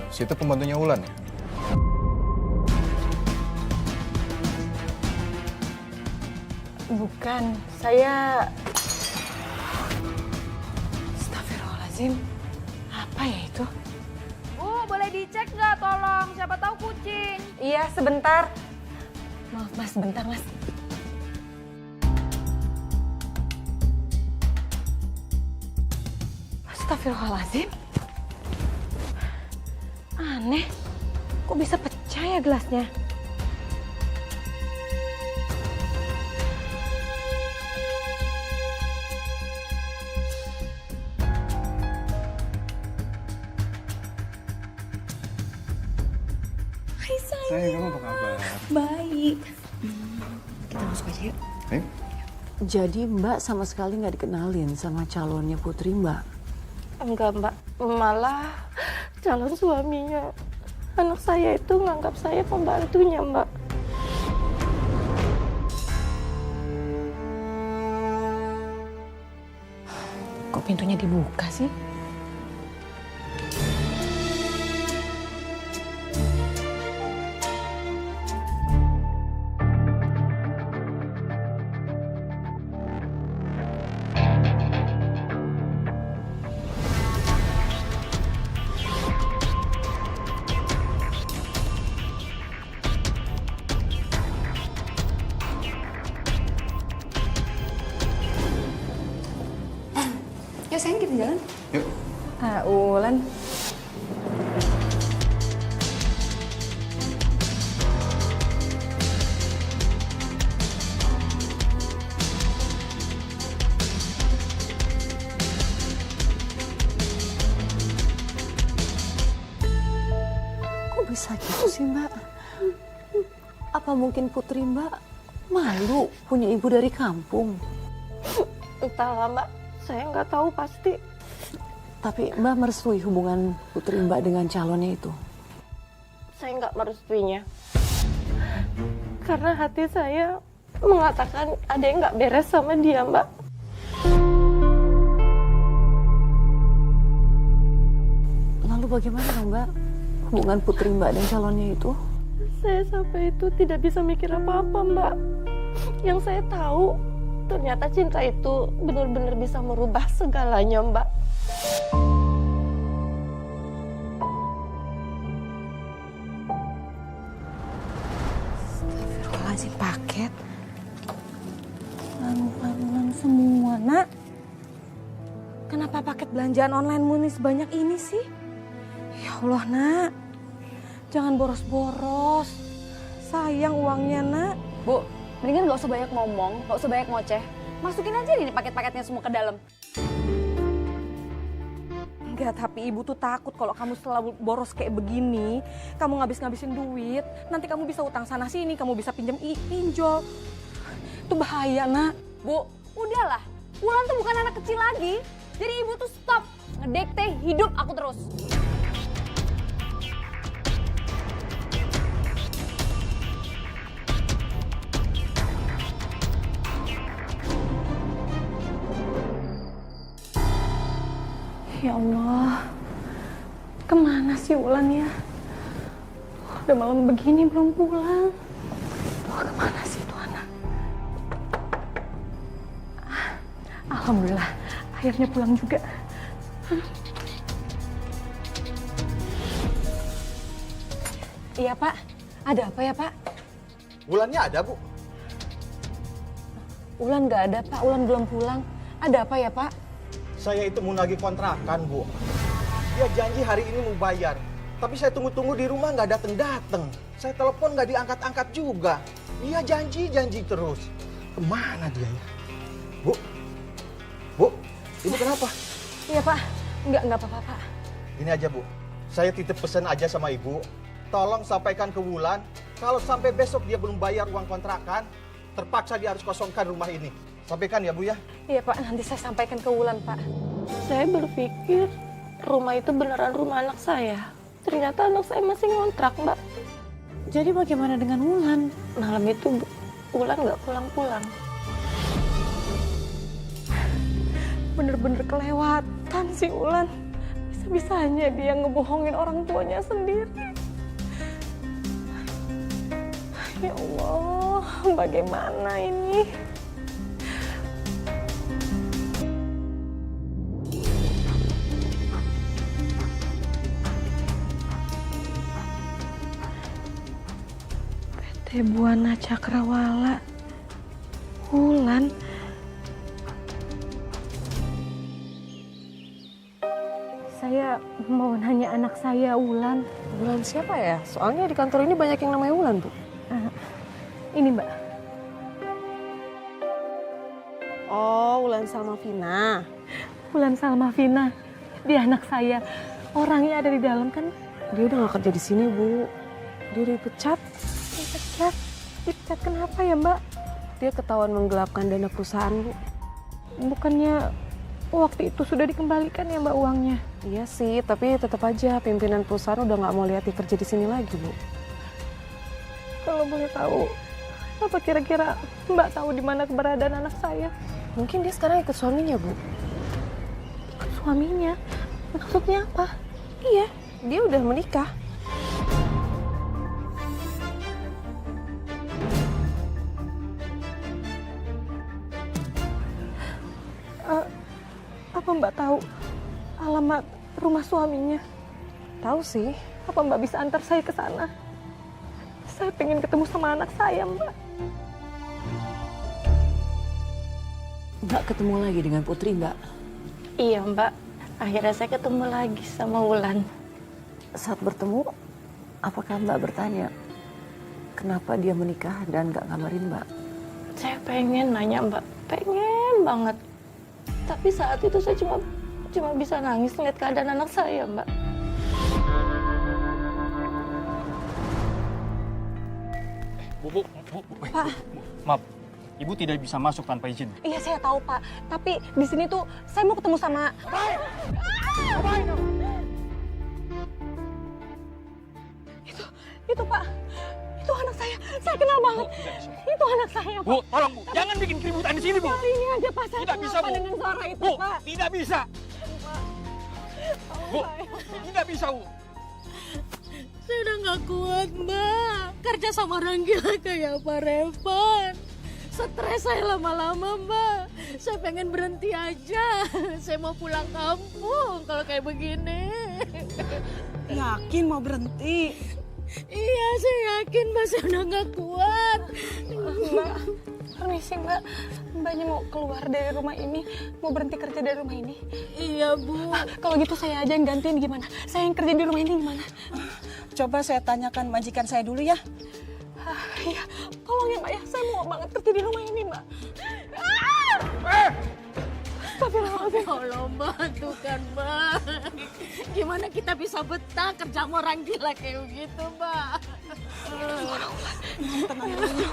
Situ pembantunya Wulan ya? Bukan, saya... Astagfirullahaladzim, apa ya itu? Bu, boleh dicek nggak tolong? Siapa tahu kucing. Iya, sebentar. Maaf mas, sebentar mas. Astagfirullahaladzim. Aneh, kok bisa pecah ya gelasnya? Hai sayang. Sayang, kamu apa kabar? Baik. Kita masuk aja yuk. Ayo. Jadi Mbak sama sekali nggak dikenalin sama calonnya Putri Mbak? Enggak mbak, malah calon suaminya. Anak saya itu nganggap saya pembantunya mbak. Kok pintunya dibuka sih? Yuk sayang kita jalan. Yuk. Wulan. Kok bisa gitu sih Mbak? Apa mungkin Putri Mbak malu punya ibu dari kampung? Entahlah mbak, saya nggak tahu pasti. Tapi Mbak merestui hubungan Putri Mbak dengan calonnya itu? Saya nggak merestuinya. Karena hati saya mengatakan ada yang nggak beres sama dia mbak. Lalu bagaimana dong Mbak hubungan Putri Mbak dan calonnya itu? Saya sampai itu tidak bisa mikir apa-apa mbak. Yang saya tahu ternyata cinta itu benar-benar bisa merubah segalanya mbak. Astagfirullahaladzim, paket. Pelan-pelan semua nak. Kenapa paket belanjaan online murni sebanyak ini sih? Ya Allah nak, jangan boros-boros. Sayang uangnya nak. Bu, mendingan nggak usah banyak ngomong, nggak usah banyak ngoceh. Masukin aja nih paket-paketnya semua ke dalam. Enggak, tapi ibu tuh takut kalau kamu selalu boros kayak begini, kamu ngabis-ngabisin duit, nanti kamu bisa utang sana sini, kamu bisa pinjam pinjol. Itu bahaya nak. Bu, udahlah. Wulan tuh bukan anak kecil lagi. Jadi ibu tuh stop ngedekte hidup aku terus. Ya Allah, kemana sih Wulan ya? Udah malam begini belum pulang. Kemana sih tuh anak? Alhamdulillah, akhirnya pulang juga. Iya Pak, ada apa ya Pak? Wulannya ada, Bu. Wulan nggak ada Pak, Wulan belum pulang. Ada apa ya Pak? Saya itu mau nagih kontrakan, Bu. Dia janji hari ini mau bayar. Tapi saya tunggu-tunggu di rumah nggak dateng-dateng. Saya telepon nggak diangkat-angkat juga. Dia janji terus. Kemana dia ya? Bu? Bu? Ibu kenapa? Iya Pak, nggak apa-apa Pak. Ini aja, Bu. Saya titip pesan aja sama Ibu. Tolong sampaikan ke Wulan, kalau sampai besok dia belum bayar uang kontrakan, terpaksa dia harus kosongkan rumah ini. Sampaikan ya, Bu ya? Iya Pak, nanti saya sampaikan ke Wulan Pak. Saya berpikir rumah itu beneran rumah anak saya. Ternyata anak saya masih ngontrak Mbak. Jadi bagaimana dengan Wulan? Malam itu Wulan nggak pulang-pulang. Bener-bener kelewatan sih Wulan. Bisanya dia ngebohongin orang tuanya sendiri. Ya Allah, bagaimana ini? PT Buana Cakrawala, Wulan. Saya mau nanya anak saya, Wulan. Wulan siapa ya? Soalnya di kantor ini banyak yang namanya Wulan, Bu. Ini, Mbak. Oh, Wulan Salmavina. Wulan Salmavina. Dia anak saya. Orangnya ada di dalam kan? Dia udah gak kerja di sini, Bu. Dia udah dipecat. Dipecat. Dipecat kenapa ya, Mbak? Dia ketahuan menggelapkan dana perusahaan, Bu. Bukannya waktu itu sudah dikembalikan ya, Mbak, uangnya? Iya sih, tapi tetap aja pimpinan perusahaan udah nggak mau lihat dia kerja di sini lagi, Bu. Kalau boleh tahu, apa kira-kira Mbak tahu di mana keberadaan anak saya? Mungkin dia sekarang ikut suaminya, Bu. Ikut suaminya? Maksudnya apa? Iya, dia udah menikah. Apa Mbak tahu alamat rumah suaminya? Tahu sih. Apa Mbak bisa antar saya ke sana? Saya pengen ketemu sama anak saya, Mbak. Mbak ketemu lagi dengan Putri, Mbak. Iya, Mbak. Akhirnya saya ketemu lagi sama Wulan. Saat bertemu, apakah Mbak bertanya kenapa dia menikah dan gak ngabarin Mbak? Saya pengen nanya, Mbak. Pengen banget. Tapi saat itu saya cuma bisa nangis ngeliat keadaan anak saya, Mbak. Bu. Pak. Maaf, Ibu tidak bisa masuk tanpa izin. Iya, saya tahu, Pak. Tapi di sini tuh saya mau ketemu sama... Itu Pak. Itu anak saya. Saya kenal banget. Itu anak saya, Pak. Bu, tolong Bu, jangan bikin keributan di sini, Bu. Kali ini aja, Pak. Saya Tidak bisa, kenapa Bu. dengan suara itu, Bu, Pak. tidak bisa. Bu, tidak bisa, Bu. Saya udah gak kuat, Mbak. Kerja sama orang gila kayak Pak Revan. Stres saya lama-lama, Mbak. Saya pengen berhenti aja. Saya mau pulang kampung kalau kayak begini. Yakin mau berhenti? Iya, saya yakin Mbak. Saya udah gak kuat. Mbak, permisi, Mbak. Mbaknya mau keluar dari rumah ini, mau berhenti kerja dari rumah ini. Iya, Bu. Kalau gitu saya aja yang gantiin gimana? Saya yang kerja di rumah ini gimana? Coba saya tanyakan majikan saya dulu ya. Iya, tolong ya, Mbak ya. Saya mau banget kerja di rumah ini, Mbak. Ya Allah, Mbak, tuh kan, Mbak. Gimana kita bisa betah kerja sama orang gila kayak begitu, Mbak? Tenang dulu.